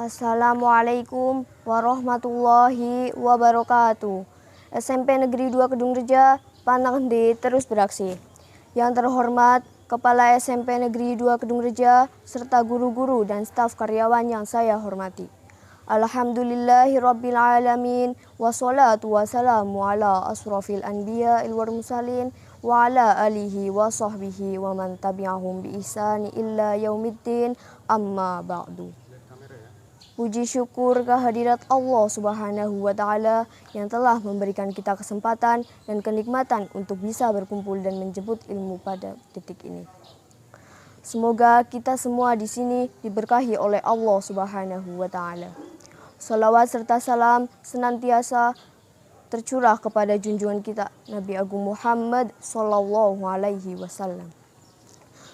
Assalamualaikum warahmatullahi wabarakatuh. SMP Negeri 2 Kedung Reja, Pantang D terus beraksi. Yang terhormat Kepala SMP Negeri 2 Kedung Reja, serta guru-guru dan staf karyawan yang saya hormati. Alhamdulillahirabbil alamin, wassalatu wassalamu ala asrofil anbiya wal mursalin wa ala alihi wa sahbihi wa man tabi'ahum bi ihsani illa yaumiddin, amma ba'du. Puji syukur kehadirat Allah Subhanahu wa Ta'ala yang telah memberikan kita kesempatan dan kenikmatan untuk bisa berkumpul dan menjemput ilmu pada detik ini. Semoga kita semua di sini diberkahi oleh Allah Subhanahu wa Ta'ala. Salawat serta salam senantiasa tercurah kepada junjungan kita Nabi Agung Muhammad Sallallahu Alaihi Wasallam,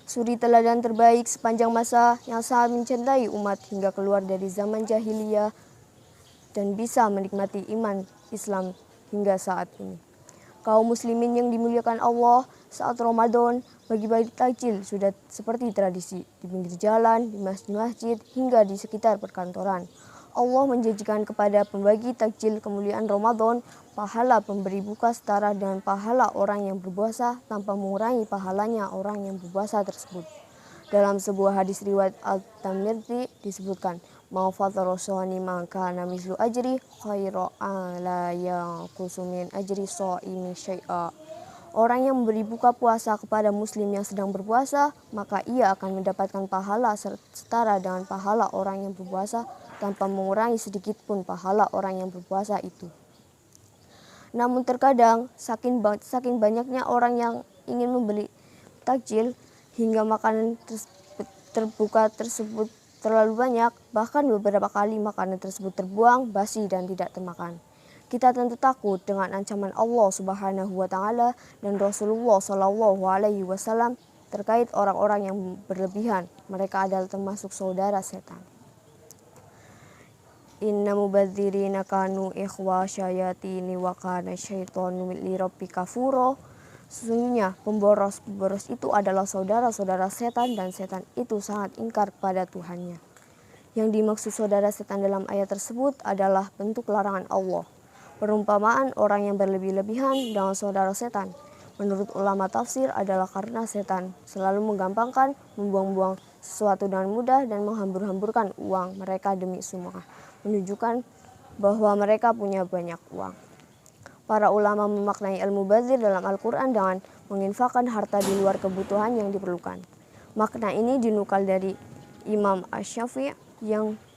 suri teladan terbaik sepanjang masa yang sangat mencintai umat hingga keluar dari zaman jahiliyah dan bisa menikmati iman Islam hingga saat ini. Kaum muslimin yang dimuliakan Allah, saat Ramadan bagi-bagi takjil sudah seperti tradisi di pinggir jalan, di masjid-masjid hingga di sekitar perkantoran. Allah menjanjikan kepada pembagi takjil kemuliaan Ramadan, pahala pemberi buka setara dengan pahala orang yang berpuasa tanpa mengurangi pahalanya orang yang berpuasa tersebut. Dalam sebuah hadis riwayat Al-Tirmidzi disebutkan, "Ma fatara shani maka mislu ajri khairu la yanqusu min ajri shaimi syai'a." Orang yang memberi buka puasa kepada muslim yang sedang berpuasa, maka ia akan mendapatkan pahala setara dengan pahala orang yang berpuasa tanpa mengurangi sedikit pun pahala orang yang berpuasa itu. Namun terkadang saking banyaknya orang yang ingin membeli takjil hingga makanan terbuka tersebut terlalu banyak, bahkan beberapa kali makanan tersebut terbuang, basi dan tidak termakan. Kita tentu takut dengan ancaman Allah Subhanahu wa Ta'ala dan Rasulullah Shallallahu Alaihi Wasallam terkait orang-orang yang berlebihan. Mereka adalah termasuk saudara setan. Inna mubadzirina kanu ikhwa syayatini wa kana syaitanu li rabbika kafura. Sesungguhnya pemboros itu adalah saudara-saudara setan dan setan itu sangat ingkar pada Tuhannya. Yang dimaksud saudara setan dalam ayat tersebut adalah bentuk larangan Allah. Perumpamaan orang yang berlebih-lebihan dengan saudara setan menurut ulama tafsir adalah karena setan selalu menggampangkan, membuang-buang sesuatu dengan mudah dan menghambur-hamburkan uang mereka demi semua, menunjukkan bahwa mereka punya banyak uang. Para ulama memaknai al-mubadzir dalam Al-Quran dengan menginfakkan harta di luar kebutuhan yang diperlukan. Makna ini dinukal dari Imam Asy-Syafi'i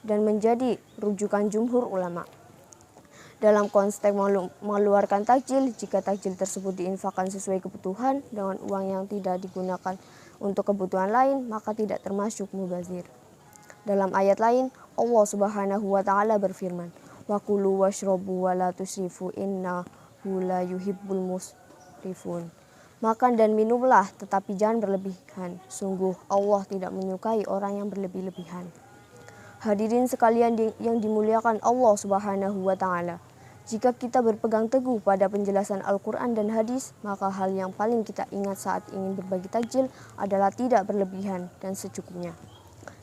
dan menjadi rujukan jumhur ulama. Dalam konteks mengeluarkan takjil, jika takjil tersebut diinfakkan sesuai kebutuhan dengan uang yang tidak digunakan untuk kebutuhan lain, maka tidak termasuk mubazir. Dalam ayat lain, Allah Subhanahu wa Ta'ala berfirman, "Wa kulu washrabu wa la tusrifu innahu la yuhibbul musrifun." Makan dan minumlah, tetapi jangan berlebihan. Sungguh Allah tidak menyukai orang yang berlebih-lebihan. Hadirin sekalian yang dimuliakan Allah Subhanahu wa Ta'ala, jika kita berpegang teguh pada penjelasan Al-Quran dan hadis, maka hal yang paling kita ingat saat ingin berbagi takjil adalah tidak berlebihan dan secukupnya.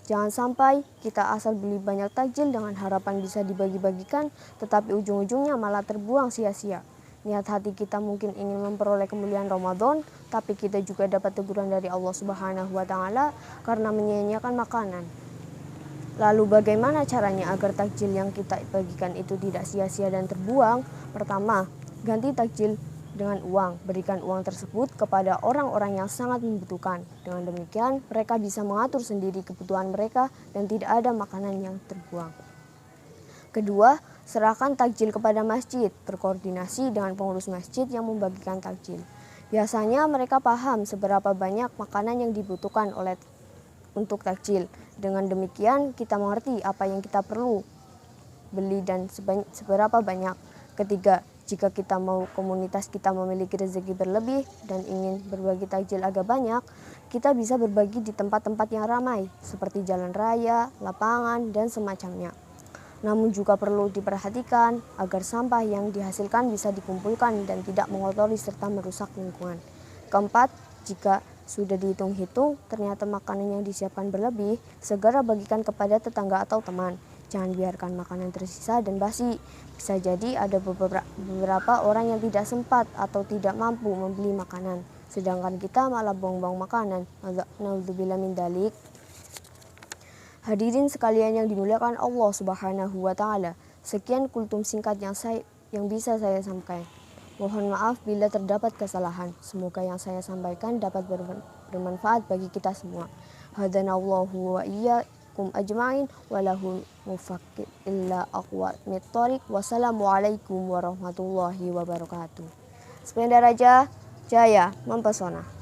Jangan sampai kita asal beli banyak takjil dengan harapan bisa dibagi-bagikan, tetapi ujung-ujungnya malah terbuang sia-sia. Niat hati kita mungkin ingin memperoleh kemuliaan Ramadan, tapi kita juga dapat teguran dari Allah Subhanahu wa Ta'ala karena menyia-nyiakan makanan. Lalu bagaimana caranya agar takjil yang kita bagikan itu tidak sia-sia dan terbuang? Pertama, ganti takjil dengan uang. Berikan uang tersebut kepada orang-orang yang sangat membutuhkan. Dengan demikian, mereka bisa mengatur sendiri kebutuhan mereka dan tidak ada makanan yang terbuang. Kedua, serahkan takjil kepada masjid. Berkoordinasi dengan pengurus masjid yang membagikan takjil. Biasanya mereka paham seberapa banyak makanan yang dibutuhkan untuk takjil. Dengan demikian kita mengerti apa yang kita perlu beli dan seberapa banyak. Ketiga, jika kita mau komunitas kita memiliki rezeki berlebih dan ingin berbagi takjil agak banyak, kita bisa berbagi di tempat-tempat yang ramai seperti jalan raya, lapangan, dan semacamnya. Namun juga perlu diperhatikan agar sampah yang dihasilkan bisa dikumpulkan dan tidak mengotori serta merusak lingkungan. Keempat, jika sudah dihitung-hitung, ternyata makanan yang disiapkan berlebih, segera bagikan kepada tetangga atau teman. Jangan biarkan makanan tersisa dan basi. Bisa jadi ada beberapa orang yang tidak sempat atau tidak mampu membeli makanan, sedangkan kita malah buang-buang makanan. Naudzubillah min dalik. Hadirin sekalian yang dimuliakan Allah Subhanahu wa taala. Sekian kultum singkat yang bisa saya sampaikan. Mohon maaf bila terdapat kesalahan. Semoga yang saya sampaikan dapat bermanfaat bagi kita semua. Hadanallahu wa iyyakum ajma'in wa lahul muwaffiq illa aqwamit thoriq. Wassalamualaikum warahmatullahi wabarakatuh. Sepeda Raja Jaya mempesona.